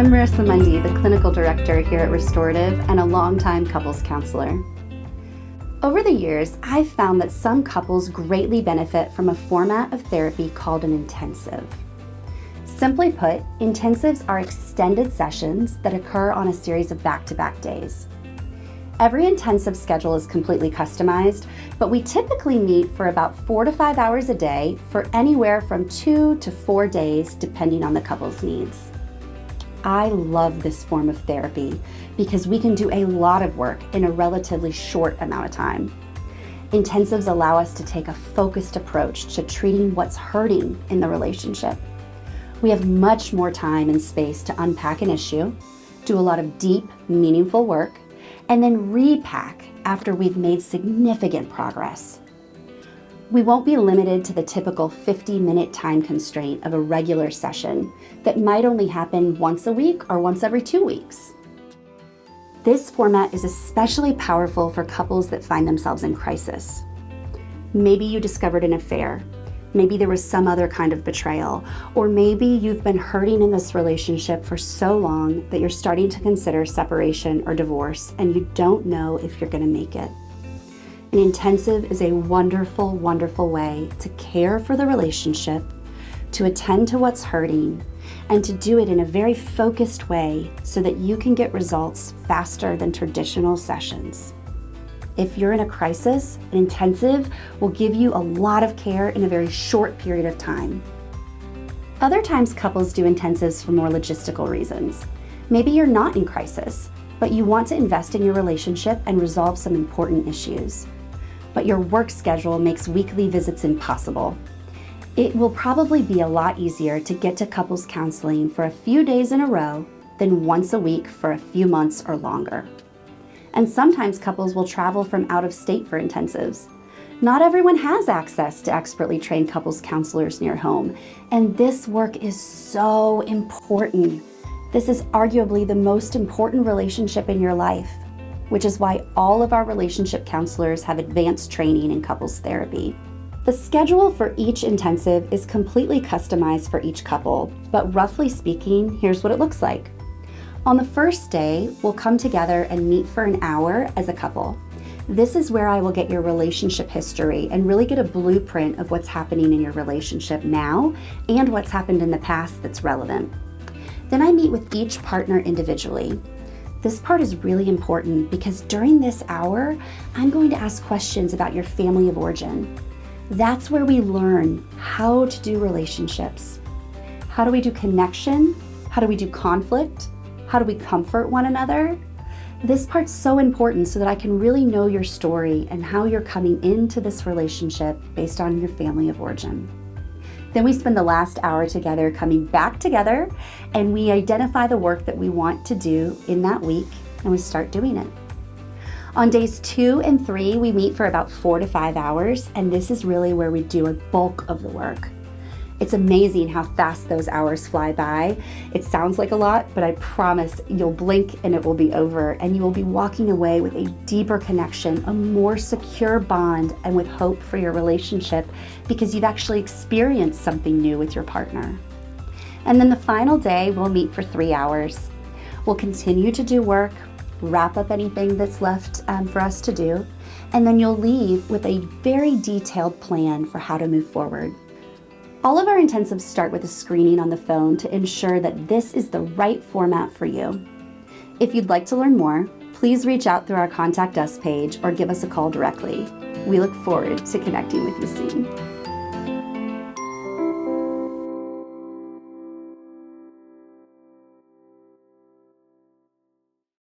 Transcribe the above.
I'm Marissa Mundy, the clinical director here at Restorative and a longtime couples counselor. Over the years, I've found that some couples greatly benefit from a format of therapy called an intensive. Simply put, intensives are extended sessions that occur on a series of back-to-back days. Every intensive schedule is completely customized, but we typically meet for about 4 to 5 hours a day for anywhere from 2 to 4 days, depending on the couple's needs. I love this form of therapy because we can do a lot of work in a relatively short amount of time. Intensives allow us to take a focused approach to treating what's hurting in the relationship. We have much more time and space to unpack an issue, do a lot of deep, meaningful work, and then repack after we've made significant progress. We won't be limited to the typical 50-minute time constraint of a regular session that might only happen once a week or once every 2 weeks. This format is especially powerful for couples that find themselves in crisis. Maybe you discovered an affair, maybe there was some other kind of betrayal, or maybe you've been hurting in this relationship for so long that you're starting to consider separation or divorce and you don't know if you're going to make it. An intensive is a wonderful, wonderful way to care for the relationship, to attend to what's hurting, and to do it in a very focused way so that you can get results faster than traditional sessions. If you're in a crisis, an intensive will give you a lot of care in a very short period of time. Other times couples do intensives for more logistical reasons. Maybe you're not in crisis, but you want to invest in your relationship and resolve some important issues. But your work schedule makes weekly visits impossible. It will probably be a lot easier to get to couples counseling for a few days in a row than once a week for a few months or longer. And sometimes couples will travel from out of state for intensives. Not everyone has access to expertly trained couples counselors near home, and this work is so important. This is arguably the most important relationship in your life, which is why all of our relationship counselors have advanced training in couples therapy. The schedule for each intensive is completely customized for each couple, but roughly speaking, here's what it looks like. On the first day, we'll come together and meet for an hour as a couple. This is where I will get your relationship history and really get a blueprint of what's happening in your relationship now and what's happened in the past that's relevant. Then I meet with each partner individually. This part is really important because during this hour, I'm going to ask questions about your family of origin. That's where we learn how to do relationships. How do we do connection? How do we do conflict? How do we comfort one another? This part's so important so that I can really know your story and how you're coming into this relationship based on your family of origin. Then we spend the last hour together coming back together and we identify the work that we want to do in that week and we start doing it. On days 2 and 3, we meet for about 4 to 5 hours, and this is really where we do a bulk of the work. It's amazing how fast those hours fly by. It sounds like a lot, but I promise you'll blink and it will be over, and you will be walking away with a deeper connection, a more secure bond, and with hope for your relationship because you've actually experienced something new with your partner. And then the final day, we'll meet for 3 hours. We'll continue to do work, wrap up anything that's left for us to do, and then you'll leave with a very detailed plan for how to move forward. All of our intensives start with a screening on the phone to ensure that this is the right format for you. If you'd like to learn more, please reach out through our Contact Us page or give us a call directly. We look forward to connecting with you soon.